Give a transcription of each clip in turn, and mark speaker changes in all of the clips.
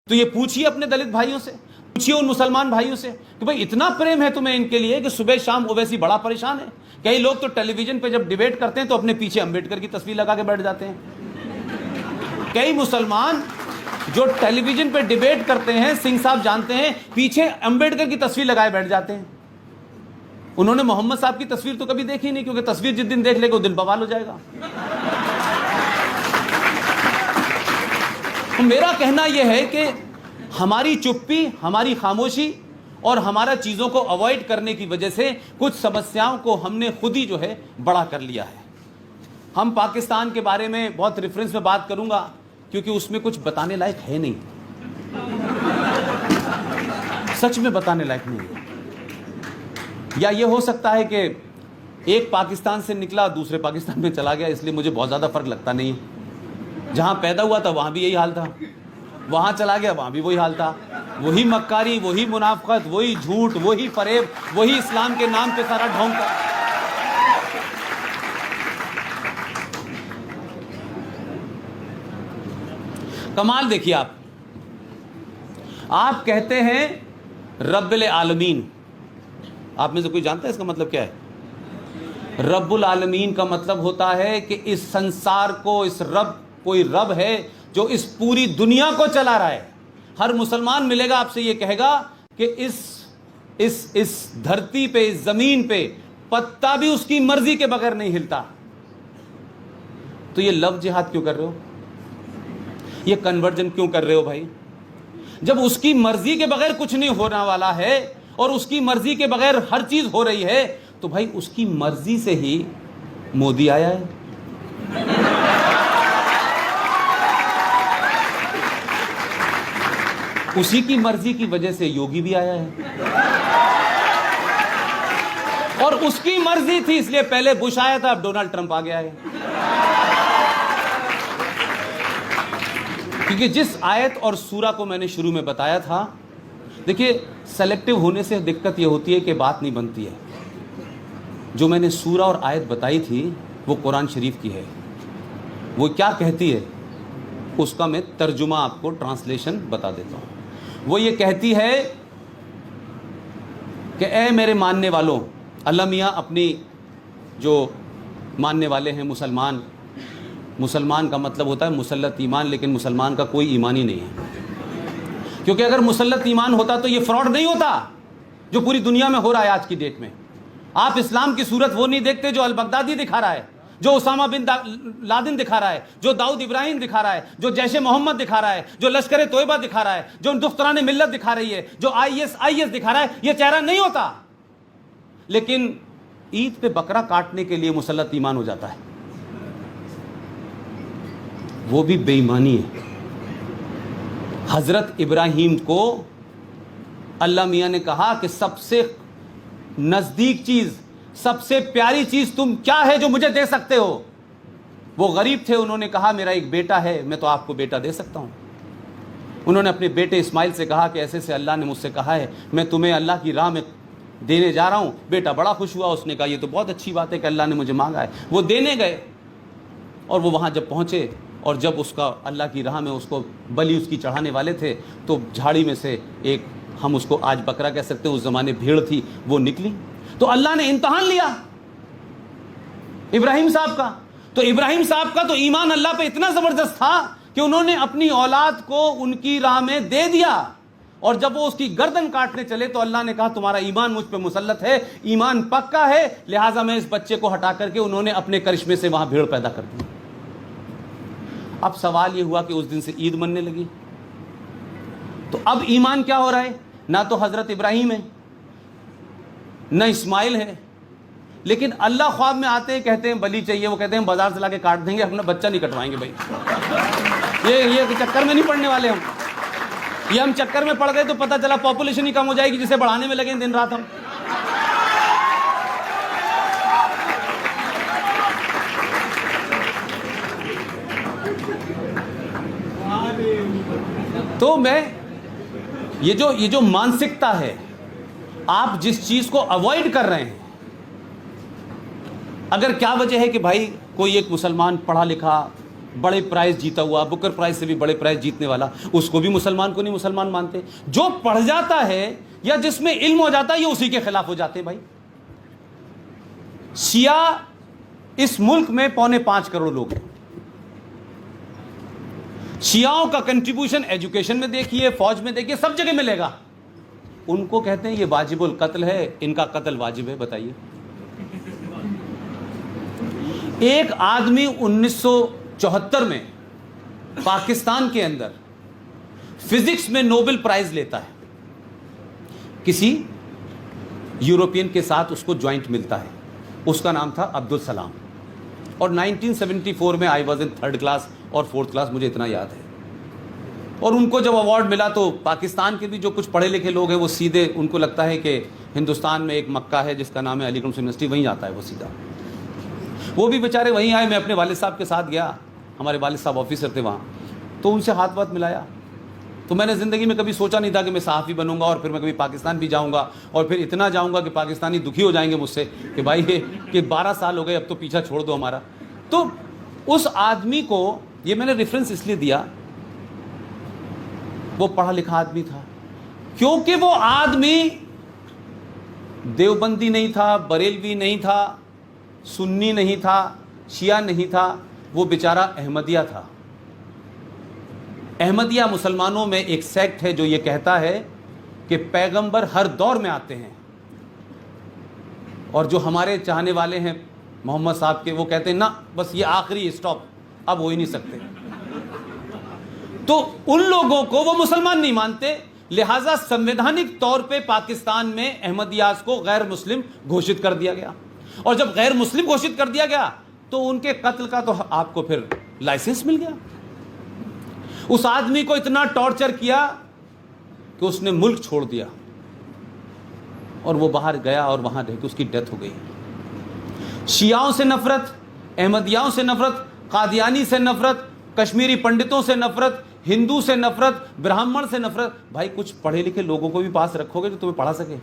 Speaker 1: तो ये पूछिए अपने दलित भाइयों से, पूछिए उन मुसलमान भाइयों से कि भाई इतना प्रेम है तुम्हें इनके लिए कि सुबह शाम ओवैसी बड़ा परेशान है। कई लोग तो टेलीविजन पे जब डिबेट करते हैं तो अपने पीछे अंबेडकर की तस्वीर लगा के बैठ जाते हैं। कई मुसलमान जो टेलीविजन पे डिबेट करते हैं, सिंह साहब जानते हैं, पीछे अंबेडकर की तस्वीर लगाए बैठ जाते हैं। उन्होंने मोहम्मद साहब की तस्वीर तो कभी देखी नहीं, क्योंकि तस्वीर जिस दिन देख लेगा वो दिन बवाल हो जाएगा। तो मेरा कहना यह है कि हमारी चुप्पी, हमारी खामोशी और हमारा चीज़ों को अवॉइड करने की वजह से कुछ समस्याओं को हमने खुद ही जो है बड़ा कर लिया है। हम पाकिस्तान के बारे में बहुत रेफरेंस में बात करूंगा क्योंकि उसमें कुछ बताने लायक है नहीं, सच में बताने लायक नहीं है। या ये हो सकता है कि एक पाकिस्तान से निकला दूसरे पाकिस्तान में चला गया, इसलिए मुझे बहुत ज़्यादा फर्क लगता नहीं है। जहाँ पैदा हुआ था वहाँ भी यही हाल था, वहाँ चला गया वहाँ भी वही हाल था। वही मक्कारी, वही मुनाफकत, वही झूठ, वही फरेब, वही इस्लाम के नाम पे सारा ढोंग का। कमाल देखिए आप कहते हैं रब्बुल आलमीन, आप में से कोई जानता है इसका मतलब क्या है? रब्बुल आलमीन का मतलब होता है कि इस संसार को, इस रब, कोई रब है जो इस पूरी दुनिया को चला रहा है। हर मुसलमान मिलेगा आपसे ये कहेगा कि इस धरती पे, इस जमीन पे पत्ता भी उसकी मर्जी के बगैर नहीं हिलता। तो ये लव जिहाद क्यों कर रहे हो? ये कन्वर्जन क्यों कर रहे हो भाई? जब उसकी मर्जी के बगैर कुछ नहीं होने वाला है और उसकी मर्जी के बगैर हर चीज हो रही है, तो भाई उसकी मर्जी से ही मोदी आया है। उसी की मर्जी की वजह से योगी भी आया है, और उसकी मर्जी थी इसलिए पहले बुश आया था, अब डोनाल्ड ट्रंप आ गया है। क्योंकि जिस आयत और सूरा को मैंने शुरू में बताया था, देखिए सेलेक्टिव होने से दिक्कत यह होती है कि बात नहीं बनती है। जो मैंने सूरा और आयत बताई थी वो कुरान शरीफ की है। वो क्या कहती है उसका मैं तर्जुमा आपको, ट्रांसलेशन बता देता हूँ। वो ये कहती है कि ए मेरे मानने वालों, अल्लाह मियाँ अपनी जो मानने वाले हैं मुसलमान, मुसलमान का मतलब होता है मुसल्लत ईमान, लेकिन मुसलमान का कोई ईमान ही नहीं है। क्योंकि अगर मुसल्लत ईमान होता तो ये फ्रॉड नहीं होता जो पूरी दुनिया में हो रहा है आज की डेट में। आप इस्लाम की सूरत वो नहीं देखते जो अल बगदादी दिखा रहा है, जो उसामा बिन लादेन दिखा रहा है, जो दाऊद इब्राहिम दिखा रहा है, जो जैशे मोहम्मद दिखा रहा है, जो लश्कर तोयबा दिखा रहा है, जो दुख्तरान मिल्लत दिखा रही है, जो IS दिखा रहा है। ये चेहरा नहीं होता, लेकिन ईद पे बकरा काटने के लिए मुसल्लत ईमान हो जाता है। वो भी बेईमानी है। हजरत इब्राहिम को अल्लाह मियाँ ने कहा कि सबसे नजदीक चीज, सबसे प्यारी चीज तुम क्या है जो मुझे दे सकते हो? वो गरीब थे, उन्होंने कहा मेरा एक बेटा है, मैं तो आपको बेटा दे सकता हूं। उन्होंने अपने बेटे इस्माइल से कहा कि ऐसे से अल्लाह ने मुझसे कहा है, मैं तुम्हें अल्लाह की राह में देने जा रहा हूं। बेटा बड़ा खुश हुआ, उसने कहा ये तो बहुत अच्छी बात है कि अल्लाह ने मुझे मांगा है। वो देने गए और वो वहां जब पहुंचे और जब उसका अल्लाह की राह में उसको बलि उसकी चढ़ाने वाले थे, तो झाड़ी में से एक, हम उसको आज बकरा कह सकते हैं, उस जमाने भेड़ थी, वो निकली। तो अल्लाह ने इम्तहान लिया इब्राहिम साहब का। तो इब्राहिम साहब का तो ईमान अल्लाह पे इतना जबरदस्त था कि उन्होंने अपनी औलाद को उनकी राह में दे दिया। और जब वो उसकी गर्दन काटने चले तो अल्लाह ने कहा तुम्हारा ईमान मुझ पे मुसल्लत है, ईमान पक्का है, लिहाजा मैं इस बच्चे को हटा करके, उन्होंने अपने करिश्मे से वहां भेड़ पैदा कर दी। अब सवाल ये हुआ कि उस दिन से ईद मनने लगी। तो अब ईमान क्या हो रहा है? ना तो हजरत इब्राहिम है, न इस्माइल है, लेकिन अल्लाह ख्वाब में आते हैं, कहते हैं बलि चाहिए, वो कहते हैं बाजार से लाके काट देंगे, अपना बच्चा नहीं कटवाएंगे। भाई ये चक्कर में नहीं पड़ने वाले हम। ये हम चक्कर में पड़ गए तो पता चला पॉपुलेशन ही कम हो जाएगी, जिसे बढ़ाने में लगे दिन रात हम। तो मैं ये जो मानसिकता है, आप जिस चीज को अवॉइड कर रहे हैं, अगर क्या वजह है कि भाई कोई एक मुसलमान पढ़ा लिखा बड़े प्राइज जीता हुआ, बुकर प्राइज से भी बड़े प्राइज जीतने वाला, उसको भी मुसलमान को नहीं मुसलमान मानते। जो पढ़ जाता है या जिसमें इल्म हो जाता है ये उसी के खिलाफ हो जाते हैं भाई। शिया इस मुल्क में 4.25 करोड़ लोग हैं। शियाओं का कंट्रीब्यूशन एजुकेशन में देखिए, फौज में देखिए, सब जगह मिलेगा। उनको कहते हैं ये वाजिबुल कत्ल है, इनका कत्ल वाजिब है। बताइए, एक आदमी 1974 में पाकिस्तान के अंदर फिजिक्स में नोबेल प्राइज लेता है, किसी यूरोपियन के साथ उसको ज्वाइंट मिलता है, उसका नाम था अब्दुल सलाम। और 1974 में I was in 3rd class और 4th क्लास, मुझे इतना याद है। और उनको जब अवार्ड मिला तो पाकिस्तान के भी जो कुछ पढ़े लिखे लोग हैं वो सीधे, उनको लगता है कि हिंदुस्तान में एक मक्का है जिसका नाम है अलीगढ़ मुस्लिम यूनिवर्सिटी, वहीं आता है वो सीधा। वो भी बेचारे वहीं आए। मैं अपने वालिद साहब के साथ गया, हमारे वालिद साहब ऑफिसर थे वहाँ, तो उनसे हाथ वाथ मिलाया। तो मैंने ज़िंदगी में कभी सोचा नहीं था कि मैं सहाफ़ी बनूंगा और फिर मैं कभी पाकिस्तान भी जाऊंगा और फिर इतना जाऊंगा कि पाकिस्तानी दुखी हो जाएंगे मुझसे कि भाई कि 12 साल हो गए, अब तो पीछा छोड़ दो हमारा। तो उस आदमी को ये मैंने रेफरेंस इसलिए दिया, वो पढ़ा लिखा आदमी था, क्योंकि वो आदमी देवबंदी नहीं था, बरेलवी नहीं था, सुन्नी नहीं था, शिया नहीं था, वो बेचारा अहमदिया था। अहमदिया मुसलमानों में एक सेक्ट है जो ये कहता है कि पैगंबर हर दौर में आते हैं, और जो हमारे चाहने वाले हैं मोहम्मद साहब के, वो कहते हैं ना बस ये आखिरी स्टॉप, अब हो ही नहीं सकते। तो उन लोगों को वो मुसलमान नहीं मानते, लिहाजा संवैधानिक तौर पे पाकिस्तान में अहमदियास को गैर मुस्लिम घोषित कर दिया गया। और जब गैर मुस्लिम घोषित कर दिया गया तो उनके कत्ल का तो आपको फिर लाइसेंस मिल गया। उस आदमी को इतना टॉर्चर किया कि उसने मुल्क छोड़ दिया और वो बाहर गया और वहां रह के उसकी डेथ हो गई। शियाओं से नफरत, अहमदियाओं से नफरत, कादियानी से नफरत, कश्मीरी पंडितों से नफरत, हिंदू से नफरत, ब्राह्मण से नफरत। भाई कुछ पढ़े लिखे लोगों को भी पास रखोगे जो तुम्हें पढ़ा सके।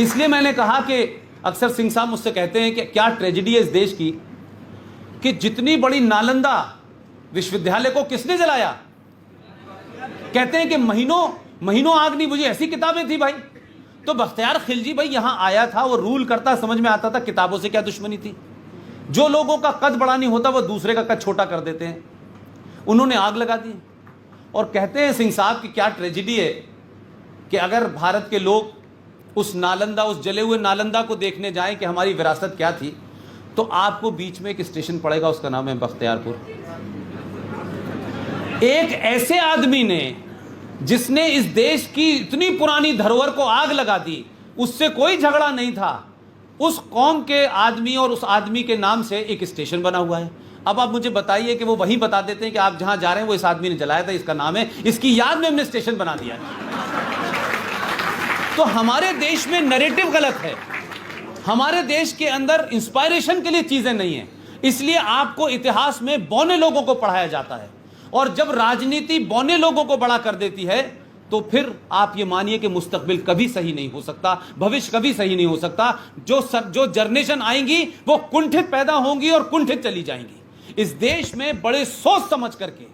Speaker 1: इसलिए मैंने कहा कि अक्सर सिंह साहब मुझसे कहते हैं कि क्या ट्रेजेडी है इस देश की कि जितनी बड़ी नालंदा विश्वविद्यालय को किसने जलाया। कहते हैं कि महीनों आग नहीं बुझी, ऐसी किताबें थी भाई। तो बख्तियार खिलजी भाई यहां आया था, वो रूल करता, समझ में आता था किताबों से क्या दुश्मनी थी। जो लोगों का कद बड़ा नहीं होता वो दूसरे का कद छोटा कर देते हैं। उन्होंने आग लगा दी। और कहते हैं सिंह साहब कि क्या ट्रेजेडी है कि अगर भारत के लोग उस नालंदा, उस जले हुए नालंदा को देखने जाएं कि हमारी विरासत क्या थी, तो आपको बीच में एक स्टेशन पड़ेगा, उसका नाम है बख्तियारपुर। एक ऐसे आदमी ने जिसने इस देश की इतनी पुरानी धरोहर को आग लगा दी, उससे कोई झगड़ा नहीं था। उस कौम के आदमी और उस आदमी के नाम से एक स्टेशन बना हुआ है। अब आप मुझे बताइए कि वो वहीं बता देते हैं कि आप जहां जा रहे हैं वो इस आदमी ने जलाया था, इसका नाम है, इसकी याद में हमने स्टेशन बना दिया है। तो हमारे देश में नैरेटिव गलत है, हमारे देश के अंदर इंस्पायरेशन के लिए चीजें नहीं है। इसलिए आपको इतिहास में बौने लोगों को पढ़ाया जाता है, और जब राजनीति बौने लोगों को बड़ा कर देती है तो फिर आप ये मानिए कि मुस्तकबिल कभी सही नहीं हो सकता, भविष्य कभी सही नहीं हो सकता। जो जनरेशन आएंगी वो कुंठित पैदा होंगी और कुंठित चली जाएंगी। इस देश में बड़े सोच समझ करके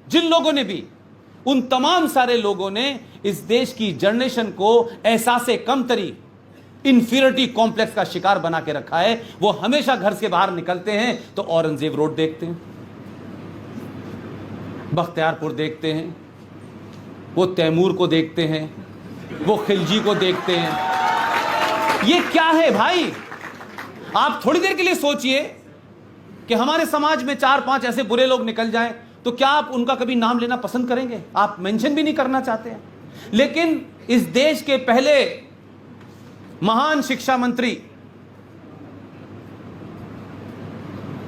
Speaker 1: जिन लोगों ने भी, उन तमाम सारे लोगों ने इस देश की जनरेशन को एहसासे कमतरी, इंफीरियरिटी कॉम्प्लेक्स का शिकार बना के रखा है। वो हमेशा घर से बाहर निकलते हैं तो औरंगजेब रोड देखते हैं, बख्तियारपुर देखते हैं, वो तैमूर को देखते हैं, वो खिलजी को देखते हैं। ये क्या है भाई? आप थोड़ी देर के लिए सोचिए कि हमारे समाज में 4-5 ऐसे बुरे लोग निकल जाएं तो क्या आप उनका कभी नाम लेना पसंद करेंगे? आप मेंशन भी नहीं करना चाहते हैं। लेकिन इस देश के पहले महान शिक्षा मंत्री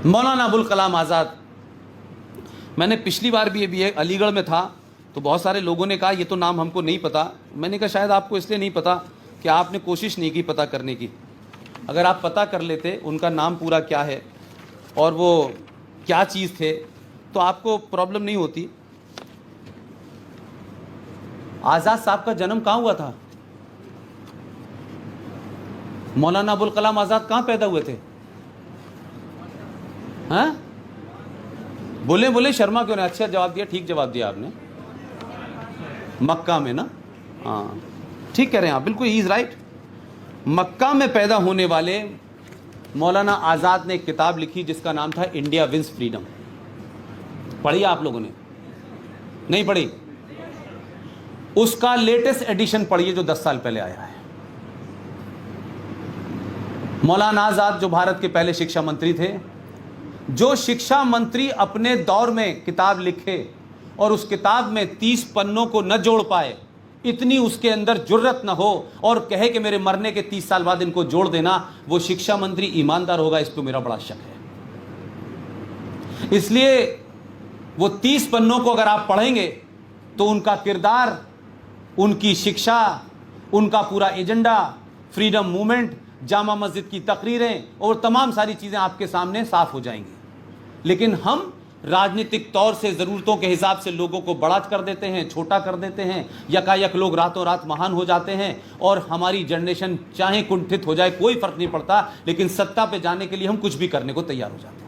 Speaker 1: मौलाना अबुल कलाम आज़ाद, मैंने पिछली बार भी ये अलीगढ़ में था तो बहुत सारे लोगों ने कहा ये तो नाम हमको नहीं पता। मैंने कहा शायद आपको इसलिए नहीं पता कि आपने कोशिश नहीं की पता करने की। अगर आप पता कर लेते उनका नाम पूरा क्या है और वो क्या चीज़ थे तो आपको प्रॉब्लम नहीं होती। आज़ाद साहब का जन्म कहाँ हुआ था? मौलाना अबुल कलाम आज़ाद कहाँ पैदा हुए थे? हाँ, बोले बोले, शर्मा क्यों नहीं? अच्छा जवाब दिया, ठीक जवाब दिया आपने, मक्का में ना। हाँ ठीक कह रहे हैं आप, बिल्कुल ही इज़ राइट। मक्का में पैदा होने वाले मौलाना आज़ाद ने एक किताब लिखी जिसका नाम था इंडिया विंस फ्रीडम। पढ़ी आप लोगों ने? नहीं पढ़ी? उसका लेटेस्ट एडिशन पढ़िए जो 10 साल पहले आया है। मौलाना आज़ाद जो भारत के पहले शिक्षा मंत्री थे, जो शिक्षा मंत्री अपने दौर में किताब लिखे और उस किताब में 30 पन्नों को न जोड़ पाए, इतनी उसके अंदर जुर्रत न हो और कहे कि मेरे मरने के 30 साल बाद इनको जोड़ देना, वो शिक्षा मंत्री ईमानदार होगा, इस पर मेरा बड़ा शक है। इसलिए वो 30 पन्नों को अगर आप पढ़ेंगे तो उनका किरदार, उनकी शिक्षा, उनका पूरा agenda, freedom movement, Jama Masjid की तकरीरें और तमाम सारी चीज़ें आपके सामने साफ हो जाएंगी। लेकिन हम राजनीतिक तौर से ज़रूरतों के हिसाब से लोगों को बड़ा कर देते हैं, छोटा कर देते हैं, यकायक लोग रातों रात महान हो जाते हैं और हमारी जनरेशन चाहे कुंठित हो जाए कोई फ़र्क नहीं पड़ता, लेकिन सत्ता पे जाने के लिए हम कुछ भी करने को तैयार हो जाते हैं।